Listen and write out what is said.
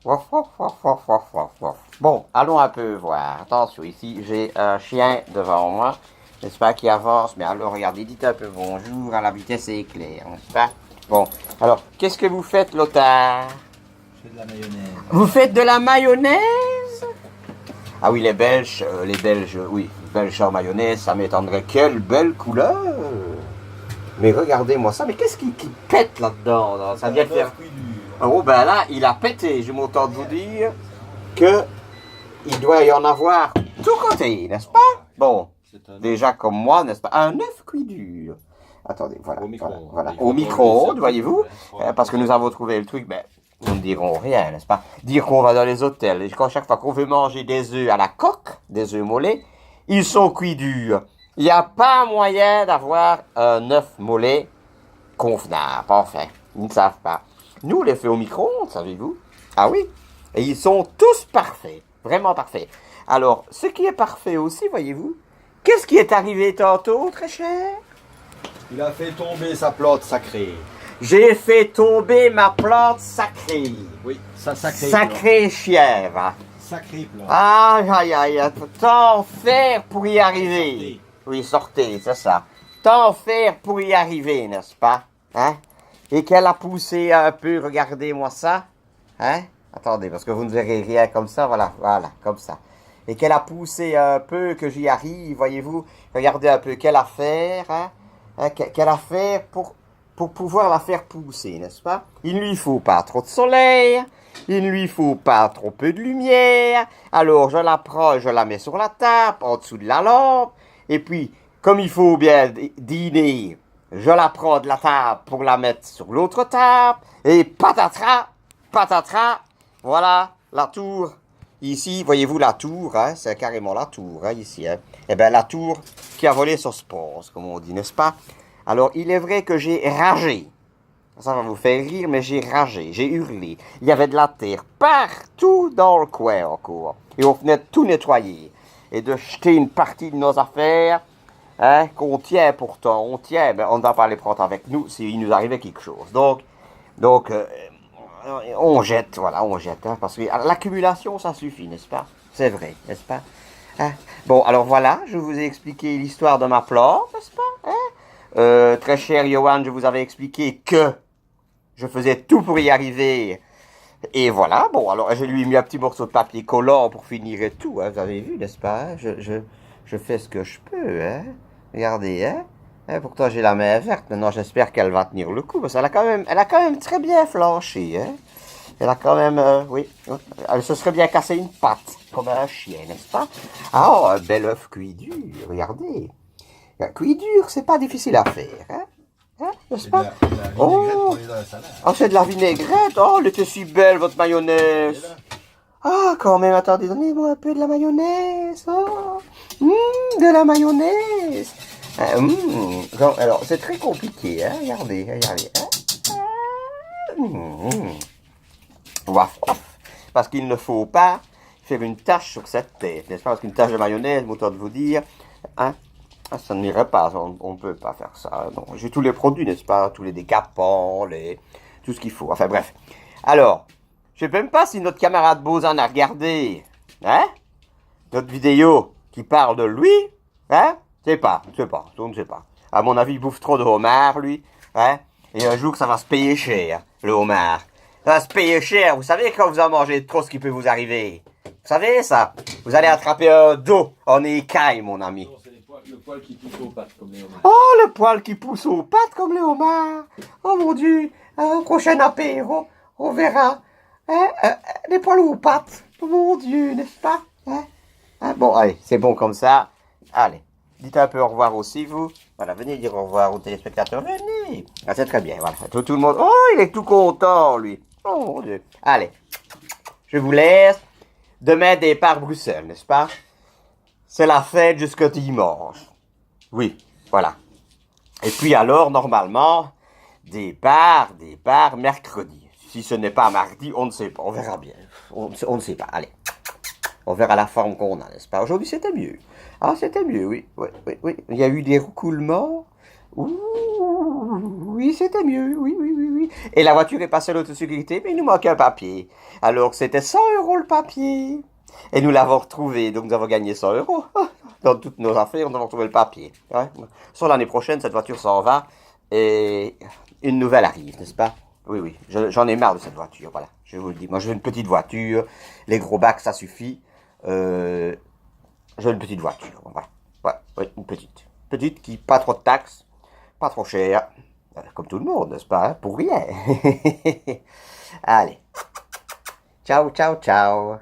Wouf, wouf, wouf, wouf, wouf, wouf, wouf. Bon, allons un peu voir. Attention, ici, j'ai un chien devant moi. J'espère qu'il avance, mais alors, regardez, dites un peu bonjour à la vitesse éclair, n'est-ce pas? Bon, alors, qu'est-ce que vous faites, Lothar? Je fais de la mayonnaise. Vous faites de la mayonnaise? Ah oui, les Belges, oui, Belges en mayonnaise, ça m'étonnerait. Quelle belle couleur! Mais regardez-moi ça, mais qu'est-ce qui pète là-dedans? Là? Ça vient de faire... Oh ben là, il a pété, je m'entends de vous dire que il doit y en avoir tout côté, n'est-ce pas? Bon, déjà comme moi, n'est-ce pas? Un œuf cuit dur. Attendez, voilà, voilà. Au micro-ondes, voyez-vous, parce que nous avons trouvé le truc, mais nous ne dirons rien, n'est-ce pas? Dire qu'on va dans les hôtels, et chaque fois qu'on veut manger des œufs à la coque, des œufs mollets, ils sont cuits durs. Il n'y a pas moyen d'avoir un œuf mollet convenable, enfin, ils ne savent pas. Nous, on les fait au micro-ondes, savez-vous? Ah oui, et ils sont tous parfaits, vraiment parfaits. Alors, ce qui est parfait aussi, voyez-vous, qu'est-ce qui est arrivé tantôt, très cher? Il a fait tomber sa plante sacrée. J'ai fait tomber ma plante sacrée. Oui, sa sacrée Sacrée chèvre. Sacrée plante. Aïe, aïe, aïe, tant faire pour y arriver. Oui, sortez, c'est ça. Tant faire pour y arriver, n'est-ce pas? Hein? Et qu'elle a poussé un peu, regardez-moi ça. Hein? Attendez, parce que vous ne verrez rien comme ça, voilà, voilà, comme ça. Et qu'elle a poussé un peu, que j'y arrive, voyez-vous. Regardez un peu quelle affaire, hein? Quelle affaire pour pouvoir la faire pousser, n'est-ce pas? Il ne lui faut pas trop de soleil, il ne lui faut pas trop peu de lumière. Alors, je la prends, je la mets sur la table, en dessous de la lampe. Et puis, comme il faut bien dîner, je la prends de la table pour la mettre sur l'autre table. Et patatras, patatras, voilà la tour. Ici, voyez-vous la tour, hein, c'est carrément la tour, hein, ici. Hein. Eh bien, la tour qui a volé son sport, comme on dit, n'est-ce pas? Alors, il est vrai que j'ai ragé. Ça va vous faire rire, mais j'ai ragé, j'ai hurlé. Il y avait de la terre partout dans le coin encore. Et on venait de tout nettoyer. Et de jeter une partie de nos affaires, hein, qu'on tient pourtant, on tient, mais on ne va pas les prendre avec nous s'il nous arrivait quelque chose. Donc on jette, voilà, on jette, hein, parce que l'accumulation, ça suffit, n'est-ce pas? C'est vrai, n'est-ce pas? Hein? Bon, alors voilà, je vous ai expliqué l'histoire de ma plante, n'est-ce pas? Hein? Très cher Johan, je vous avais expliqué que je faisais tout pour y arriver. Et voilà, bon, alors je lui ai mis un petit morceau de papier collant pour finir et tout, hein, vous avez vu, n'est-ce pas? Je fais ce que je peux, hein? Regardez, hein? Pourtant, j'ai la main verte. Maintenant, j'espère qu'elle va tenir le coup, parce qu'elle a quand même très bien flanché, hein? Elle a quand même, oui, elle se serait bien cassé une patte, comme un chien, n'est-ce pas? Ah, oh, un bel œuf cuit dur, regardez. Cuit dur, c'est pas difficile à faire, hein? Hein, n'est-ce pas? Oh, oh c'est de la vinaigrette. Oh, elle était si belle, votre mayonnaise. Ah, quand même, attendez, donnez-moi un peu de la mayonnaise. Oh, de la mayonnaise. Alors, c'est très compliqué, hein? Regardez, regardez. Hein? Waf, waf. Parce qu'il ne faut pas faire une tache sur cette tête, n'est-ce pas? Parce qu'une tache de mayonnaise, m'autant de vous dire, hein? Ça ne m'irait pas, on ne peut pas faire ça. J'ai tous les produits, n'est-ce pas? Tous les décapants, tout ce qu'il faut. Enfin bref. Alors, je ne sais même pas si notre camarade Bozan a regardé, hein? Notre vidéo qui parle de lui, hein? Je ne sais pas. À mon avis, il bouffe trop de homard, lui, hein? Et un jour, ça va se payer cher, le homard. Ça va se payer cher. Vous savez quand vous en mangez trop, ce qui peut vous arriver? Vous savez ça? Vous allez attraper un dos en écaille, mon ami. Le poil qui pousse aux pattes comme les homards. Oh, le poil qui pousse aux pattes comme les homards. Oh mon Dieu, au prochain apéro, on verra. Les poils aux pattes. Oh mon Dieu, n'est-ce pas? Bon, allez, c'est bon comme ça. Allez, dites un peu au revoir aussi, vous. Voilà, venez dire au revoir aux téléspectateurs. Venez. Ah, c'est très bien, voilà. Tout le monde. Oh, il est tout content, lui. Oh mon Dieu. Allez, je vous laisse. Demain, départ Bruxelles, n'est-ce pas? C'est la fête jusqu'au dimanche. Oui, voilà. Et puis alors, normalement, départ mercredi. Si ce n'est pas mardi, on ne sait pas. On verra bien. On ne sait pas. Allez. On verra la forme qu'on a, n'est-ce pas? Aujourd'hui, c'était mieux. Ah, c'était mieux, oui. Il y a eu des roucoulements. Ouh, oui, c'était mieux. Oui. Et la voiture est passée à l'autosécurité, mais il nous manquait un papier. Alors c'était 100 € le papier. Et nous l'avons retrouvé, donc nous avons gagné 100 €. Dans toutes nos affaires, nous avons retrouvé le papier. Ouais. Sur l'année prochaine, cette voiture s'en va et une nouvelle arrive, n'est-ce pas? Oui, oui, j'en ai marre de cette voiture, voilà, je vous le dis. Moi, je veux une petite voiture, les gros bacs, ça suffit. Je veux une petite voiture, voilà. Ouais, ouais, une petite. Petite qui, pas trop de taxes, pas trop cher, comme tout le monde, n'est-ce pas, hein, pour rien. Allez, ciao, ciao, ciao.